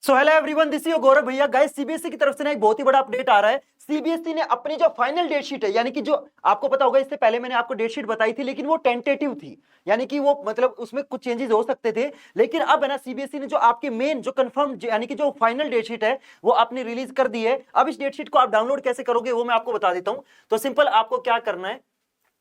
So hello everyone, this is Gaurav भैया। Guys, CBSE की तरफ से ना एक बहुत ही बड़ा अपडेट आ रहा है। सीबीएसई ने अपनी जो फाइनल डेट शीट है, यानी कि जो आपको पता होगा, इससे पहले मैंने आपको डेट शीट बताई थी, लेकिन वो टेंटेटिव थी, यानी कि वो मतलब उसमें कुछ चेंजेस हो सकते थे। लेकिन अब है ना, सीबीएसई ने जो आपकी मेन जो कंफर्म यानी कि जो फाइनल डेट शीट है वो आपने रिलीज कर दी है। अब इस डेट शीट को आप डाउनलोड कैसे करोगे वो मैं आपको बता देता हूं। तो सिंपल आपको क्या करना है,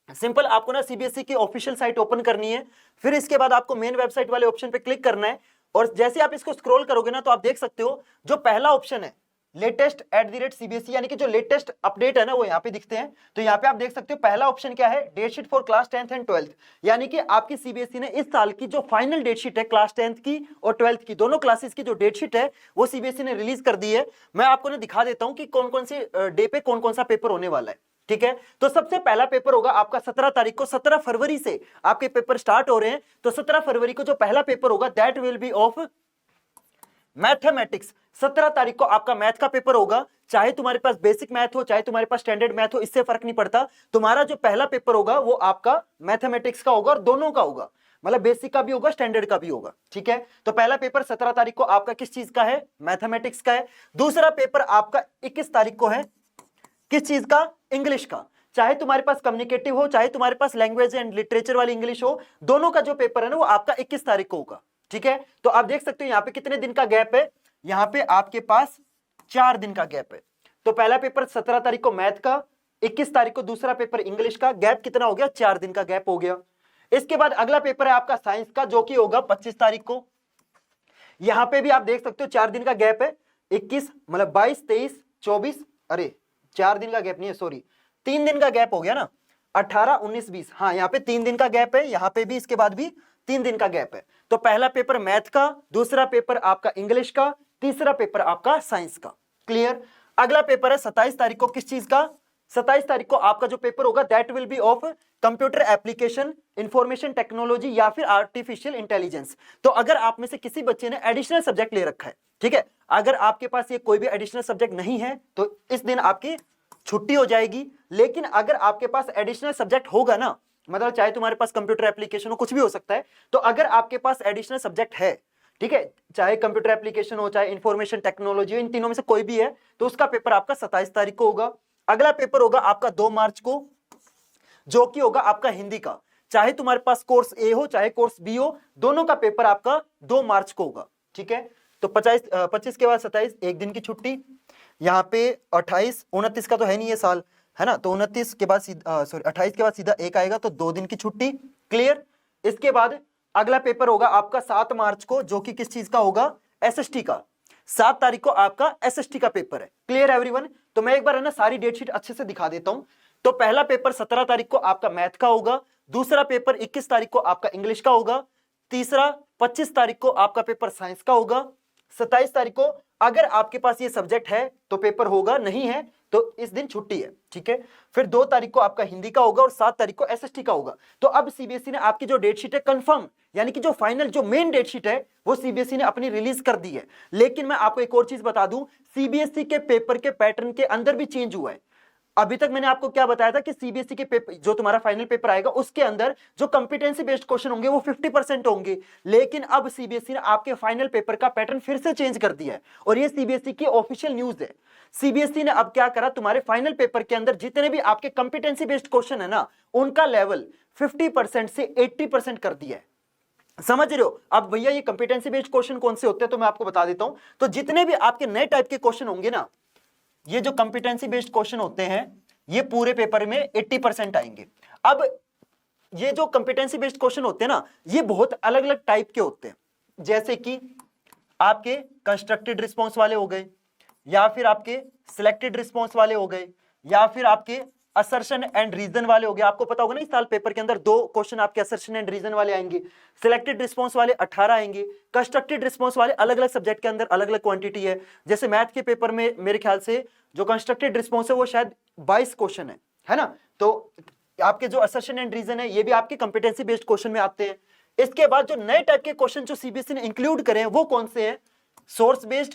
सिंपल आपको ना सीबीएसई की ऑफिशियल साइट ओपन करनी है। फिर इसके बाद आपको मेन वेबसाइट वाले ऑप्शन पे क्लिक करना है। और जैसे आप इसको स्क्रॉल करोगे ना, तो आप देख सकते हो जो पहला ऑप्शन है लेटेस्ट @CBSE, यानी कि जो लेटेस्ट अपडेट है ना वो यहाँ पे दिखते हैं। तो यहाँ पे आप देख सकते हो पहला ऑप्शन क्या है, date sheet for class 10th and 12th, यानी कि आपकी सीबीएसई ने इस साल की जो फाइनल डेट शीट है क्लास 10th की और 12th की, दोनों क्लासेस की जो डेट शीट है वो सीबीएसई ने रिलीज कर दी है। मैं आपको ना दिखा देता हूँ कि कौन कौन से डे पे कौन कौन सा पेपर होने वाला है। ठीक है, तो सबसे पहला पेपर होगा आपका 17 तारीख को। 17 फरवरी से आपके पेपर स्टार्ट हो रहे हैं। तो 17 फरवरी को जो पहला पेपर होगा that will be of mathematics. 17 तारीख को आपका मैथ का पेपर होगा। चाहे तुम्हारे पास बेसिक मैथ हो, चाहे तुम्हारे पास स्टैंडर्ड मैथ हो, इससे फर्क नहीं पड़ता। तुम्हारा जो पहला पेपर होगा वो आपका मैथमेटिक्स का होगा, और दोनों का होगा, मतलब बेसिक का भी होगा, स्टैंडर्ड का भी होगा। ठीक है, तो पहला पेपर 17 तारीख को आपका किस चीज का है, मैथमेटिक्स का है। दूसरा पेपर आपका 21 तारीख को है, किस चीज का, इंग्लिश का। चाहे तुम्हारे पास कम्युनिकेटिव हो, चाहे तुम्हारे पास लैंग्वेज एंड लिटरेचर वाली इंग्लिश हो, दोनों का जो पेपर है ना वो आपका 21 तारीख को होगा। ठीक है, तो आप देख सकते हो यहाँ पे कितने दिन का गैप है, यहाँ पे आपके पास 4 दिन का गैप है। तो पहला पेपर 17 तारीख को मैथ का, 21 तारीख को दूसरा पेपर इंग्लिश का। गैप कितना हो गया, 4 दिन का गैप हो गया। इसके बाद अगला पेपर है आपका साइंस का, जो कि होगा 25 तारीख को। यहां पे भी आप देख सकते हो 4 दिन का गैप है, 21 मतलब 22 23 24, अरे 4 दिन का गैप नहीं है, सॉरी 3 दिन का गैप हो गया ना, 18 19 20। हाँ, यहाँ पे 3 दिन का गैप है, यहाँ पे भी इसके बाद भी 3 दिन का गैप है। तो पहला पेपर मैथ का, दूसरा पेपर आपका इंग्लिश का, तीसरा पेपर आपका साइंस का। क्लियर। अगला पेपर है 27 तारीख को, किस चीज का, 27 तारीख को आपका जो पेपर होगा that will be of computer application, information technology या फिर आर्टिफिशियल इंटेलिजेंस। तो अगर आप में से किसी बच्चे ने एडिशनल सब्जेक्ट ले रखा है, ठीक है, अगर आपके पास ये कोई भी एडिशनल सब्जेक्ट नहीं है तो इस दिन आपकी छुट्टी हो जाएगी। लेकिन अगर आपके पास एडिशनल सब्जेक्ट होगा ना, मतलब चाहे तुम्हारे पास कंप्यूटर एप्लीकेशन हो, कुछ भी हो सकता है, तो अगर आपके पास एडिशनल सब्जेक्ट है, ठीक है, चाहे कंप्यूटर एप्लीकेशन हो, चाहे इंफॉर्मेशन टेक्नोलॉजी हो, इन तीनों में से कोई भी है, तो उसका पेपर आपका 27 तारीख को होगा। अगला पेपर होगा आपका 2 मार्च को, जो कि होगा आपका हिंदी का। चाहे तुम्हारे पास कोर्स ए हो, चाहे कोर्स बी हो, दोनों का पेपर आपका 2 मार्च को होगा। ठीक है, तो 25 के बाद 27, एक दिन की छुट्टी। यहाँ पे 28 29 का तो है नहीं ये साल, है ना, तो 29 के बाद सॉरी 28 के बाद सीधा एक आएगा, तो 2 दिन की छुट्टी। क्लियर। इसके बाद अगला पेपर होगा आपका 7 मार्च को, जो कि किस चीज का होगा, एसएसटी का। 7 तारीख को आपका एसएसटी का पेपर है। Clear everyone. तो मैं एक बार है ना सारी डेट शीट अच्छे से दिखा देता हूं। तो पहला पेपर 17 तारीख को आपका मैथ का होगा, दूसरा पेपर 21 तारीख को आपका इंग्लिश का होगा, तीसरा 25 तारीख को आपका पेपर साइंस का होगा, 27 तारीख को अगर आपके पास ये सब्जेक्ट है तो पेपर होगा, नहीं है तो इस दिन छुट्टी है। ठीक है, फिर 2 तारीख को आपका हिंदी का होगा और 7 तारीख को एसएसटी का होगा। तो अब सीबीएसई ने आपकी जो डेट शीट है कंफर्म, यानी कि जो फाइनल जो मेन डेट शीट है वो सीबीएसई ने अपनी रिलीज कर दी है। लेकिन मैं आपको एक और चीज बता दूं, सीबीएसई के पेपर के पैटर्न के अंदर भी चेंज हुआ है। अभी तक मैंने आपको क्या बताया था कि सीबीएसई के पेपर, जो तुम्हारा फाइनल पेपर आएगा उसके अंदर जो कंपिटेंसी बेस्ड क्वेश्चन होंगे वो 50% होंगे। लेकिन अब सीबीएसई ने आपके फाइनल पेपर का पैटर्न फिर से चेंज कर दिया है, और ये सीबीएसई की ऑफिशियल न्यूज है। सीबीएसई ने अब क्या करा, तुम्हारे फाइनल पेपर के अंदर जितने भी आपके कंपिटेंसी बेस्ड क्वेश्चन है ना, उनका लेवल 50% से 80% कर दिया है। समझ रहे हो। अब भैया ये कंपिटेंसी बेस्ड क्वेश्चन कौन से होते हैं, तो मैं आपको बता देता हूं। तो जितने भी आपके नए टाइप के क्वेश्चन होंगे ना, ये जो कंपिटेंसी बेस्ड क्वेश्चन होते हैं, ये पूरे पेपर में 80% आएंगे। अब ये जो कंपिटेंसी बेस्ड क्वेश्चन होते हैं ना, ये बहुत अलग अलग टाइप के होते हैं। जैसे कि आपके कंस्ट्रक्टेड रिस्पॉन्स वाले हो गए, या फिर आपके सिलेक्टेड रिस्पॉन्स वाले हो गए, या फिर आपके असर्शन एंड रीजन वाले हो गए। आपको पता होगा ना, इस साल पेपर के अंदर 2 क्वेश्चन आपके असर्शन एंड रीजन वाले आएंगे। सिलेक्टेड रिस्पॉन्स वाले 18 आएंगे। कंस्ट्रक्टेड रिस्पॉन्स वाले अलग अलग सब्जेक्ट के अंदर अलग अलग क्वांटिटी है। जैसे मैथ के पेपर में मेरे ख्याल से जो कंस्ट्रक्टेड रिस्पॉन्स है वो शायद 22 क्वेश्चन है ना। तो आपके जो असर्शन एंड रीजन है ये भी आपके कंपिटेंसी बेस्ड क्वेश्चन में आते हैं। इसके बाद जो नए टाइप के क्वेश्चन जो सीबीएसई ने इंक्लूड करे हैं वो कौन से हैं, source based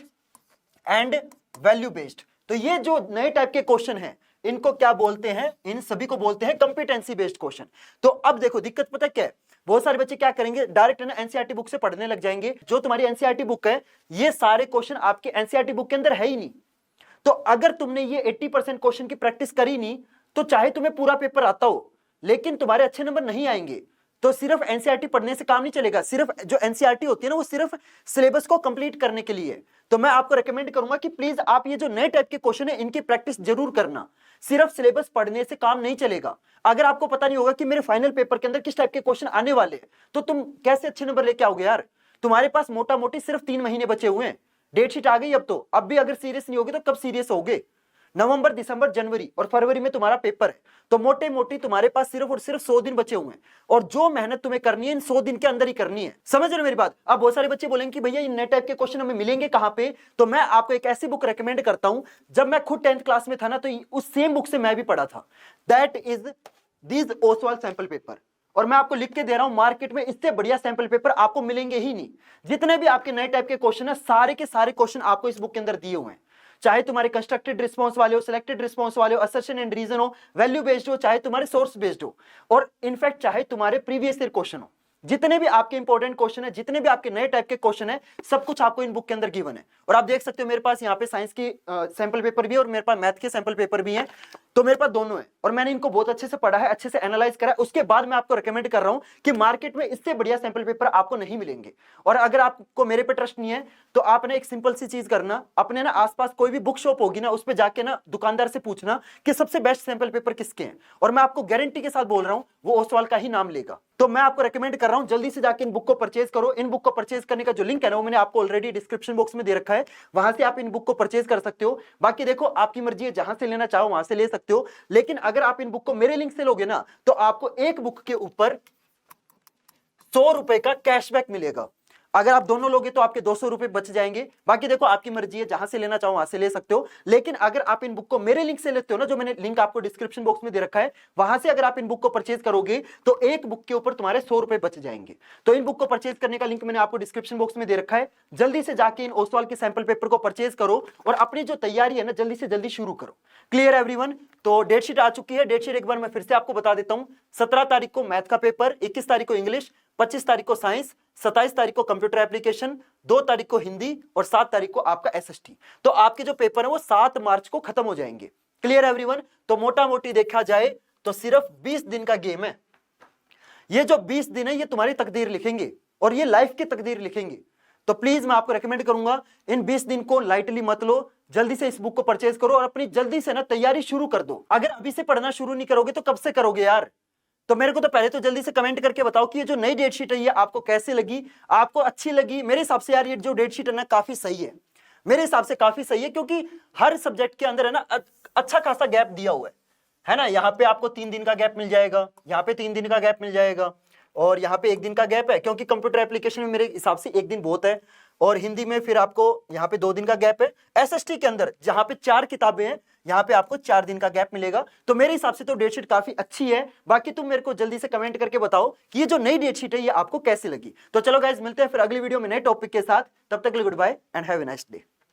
and value based. तो ये जो नए टाइप के क्वेश्चन हैं इनको क्या बोलते हैं, इन सभी को बोलते हैं कंपिटेंसी बेस्ड क्वेश्चन। तो अब देखो दिक्कत पता क्या है, बहुत सारे बच्चे क्या करेंगे, डायरेक्ट ना एनसीईआरटी बुक से पढ़ने लग जाएंगे। जो तुम्हारी एनसीईआरटी बुक है, ये सारे क्वेश्चन आपके एनसीईआरटी बुक के अंदर है ही नहीं। तो अगर तुमने ये 80% क्वेश्चन की प्रैक्टिस करी नहीं, तो चाहे तुम्हें पूरा पेपर आता हो, लेकिन तुम्हारे अच्छे नंबर नहीं आएंगे। तो सिर्फ एनसीईआरटी पढ़ने से काम नहीं चलेगा। सिर्फ जो एनसीईआरटी होती है ना, वो सिर्फ सिलेबस को कंप्लीट करने के लिए है। तो मैं आपको रेकमेंड करूंगा कि प्लीज आप ये जो नए टाइप के क्वेश्चन है, इनकी प्रैक्टिस जरूर करना। सिर्फ सिलेबस पढ़ने से काम नहीं चलेगा। अगर आपको पता नहीं होगा कि मेरे फाइनल पेपर के अंदर किस टाइप के क्वेश्चन आने वाले हैं, तो तुम कैसे अच्छे नंबर लेके आओगे यार। तुम्हारे पास मोटा मोटी सिर्फ 3 महीने बचे हुए हैं, डेट शीट आ गई अब तो। अब भी अगर सीरियस नहीं होगे तो कब सीरियस होगे? नवंबर, दिसंबर, जनवरी और फरवरी में तुम्हारा पेपर है। तो मोटे मोटी तुम्हारे पास सिर्फ और सिर्फ 100 दिन बचे हुए हैं, और जो मेहनत तुम्हें करनी है इन 100 दिन के अंदर ही करनी है। समझ रहे हो मेरी बात? अब बहुत सारे बच्चे बोलेंगे कि भैया इन नए टाइप के क्वेश्चन हमें मिलेंगे कहां पे? तो मैं आपको एक ऐसी बुक रेकमेंड करता हूं, जब मैं खुद 10th क्लास में था ना, तो उस सेम बुक से मैं भी पढ़ा था। That is this Oswal sample paper. और मैं आपको लिख के दे रहा हूं, मार्केट में इससे बढ़िया सैंपल पेपर आपको मिलेंगे ही नहीं। जितने भी आपके नए टाइप के क्वेश्चन है, सारे के सारे क्वेश्चन आपको इस बुक के अंदर दिए हुए हैं। चाहे तुम्हारे कंस्ट्रक्टेड रिस्पांस वाले हो, सिलेक्टेड रिस्पांस वाले हो, असर्शन एंड रीजन हो, वैल्यू बेस्ड हो, चाहे तुम्हारे सोर्स बेस्ड हो, और इनफैक्ट चाहे तुम्हारे प्रीवियस ईयर क्वेश्चन हो। जितने भी आपके इंपॉर्टेंट क्वेश्चन है, जितने भी आपके नए टाइप के क्वेश्चन है, सब कुछ आपको इन बुक के अंदर गिवन है। और आप देख सकते हो मेरे पास यहाँ पे साइंस की सैंपल पेपर भी है और मेरे पास मैथ के सैंपल पेपर भी है। तो मेरे पास दोनों है और मैंने इनको बहुत अच्छे से पढ़ा है, अच्छे से एनालाइज करा है। उसके बाद मैं आपको रिकमेंड कर रहा हूं कि मार्केट में इससे बढ़िया सैंपल पेपर आपको नहीं मिलेंगे। और अगर आपको मेरे पे ट्रस्ट नहीं है, तो आपने एक सिंपल सी चीज करना, अपने ना आसपास कोई भी बुक शॉप होगी ना, उस पे जाके ना दुकानदार से पूछना कि सबसे बेस्ट सैंपल पेपर किसके हैं, और मैं आपको गारंटी के साथ बोल रहा हूं वो ओसवाल का ही नाम लेगा। तो मैं आपको रेकमेंड कर रहा हूं जल्दी से जाके इन बुक को परचेज करो। इन बुक को परचेज करने का जो लिंक है ना, वो मैंने आपको ऑलरेडी डिस्क्रिप्शन बॉक्स में दे रखा है, वहां से आप इन बुक को परचेज कर सकते हो। बाकी देखो आपकी मर्जी है, जहां से लेना चाहो वहां से ले सकते हो। लेकिन अगर आप इन बुक को मेरे लिंक से लोगे ना, तो आपको एक बुक के ऊपर 100 रुपए का कैशबैक मिलेगा। अगर आप दोनों लोगे तो आपके 200 रुपए बच जाएंगे। बाकी देखो आपकी मर्जी है, जहां से लेना चाहो वहां से ले सकते हो। लेकिन अगर आप इन बुक को मेरे लिंक से लेते हो ना, जो मैंने लिंक आपको डिस्क्रिप्शन बॉक्स में दे रखा है, वहां से अगर आप इन बुक को परचेज करोगे तो एक बुक के ऊपर तुम्हारे 100 रुपए बच जाएंगे। तो इन बुक को परचेज करने का लिंक मैंने आपको डिस्क्रिप्शन बॉक्स में दे रखा है। जल्दी से जाके इन ओसवाल के सैंपल पेपर को परचेज करो और अपनी जो तैयारी है ना, जल्दी से जल्दी शुरू करो। Clear everyone? तो डेट शीट आ चुकी है। डेट शीट एक बार मैं फिर से आपको बता देता हूं। 17 तारीख को मैथ का पेपर, 21 तारीख को इंग्लिश, 25 तारीख को साइंस, 27 तारीख को कंप्यूटर एप्लीकेशन, 2 तारीख को हिंदी और 7 तारीख को आपका एसएसटी। तो आपके जो पेपर है वो 7 मार्च को खत्म हो जाएंगे। Clear everyone? तो मोटा मोटी देखा जाए तो सिर्फ 20 दिन का गेम है। ये जो 20 दिन है ये तुम्हारी तकदीर लिखेंगे और ये लाइफ की तकदीर लिखेंगे। तो प्लीज मैं आपको रेकमेंड करूंगा, इन 20 दिन को लाइटली मत लो। जल्दी से इस बुक को परचेज करो और अपनी जल्दी से ना तैयारी शुरू कर दो। अगर अभी से पढ़ना शुरू नहीं करोगे तो कब से करोगे यार? तो मेरे को तो पहले तो जल्दी से कमेंट करके बताओ कि ये जो नई डेट शीट है ये आपको कैसी लगी, आपको अच्छी लगी? मेरे हिसाब से यार ये जो डेट शीट है ना काफी सही है, मेरे हिसाब से काफी सही है, क्योंकि हर सब्जेक्ट के अंदर है ना अच्छा खासा गैप दिया हुआ है ना। यहाँ पे आपको 3 दिन का गैप मिल जाएगा, यहाँ पे 3 दिन का गैप मिल जाएगा, और यहाँ पे 1 दिन का गैप है, क्योंकि कंप्यूटर एप्लीकेशन में मेरे हिसाब से 1 दिन बहुत है, और हिंदी में फिर आपको यहाँ पे 2 दिन का गैप है। एसएसटी के अंदर जहाँ पे 4 किताबें हैं, यहाँ पे आपको 4 दिन का गैप मिलेगा। तो मेरे हिसाब से तो डेट शीट काफी अच्छी है। बाकी तुम मेरे को जल्दी से कमेंट करके बताओ कि ये जो नई डेट शीट है ये आपको कैसी लगी। तो चलो गाइज, मिलते हैं फिर अगली वीडियो में नए टॉपिक के साथ। तब तक के लिए good bye and have a nice day.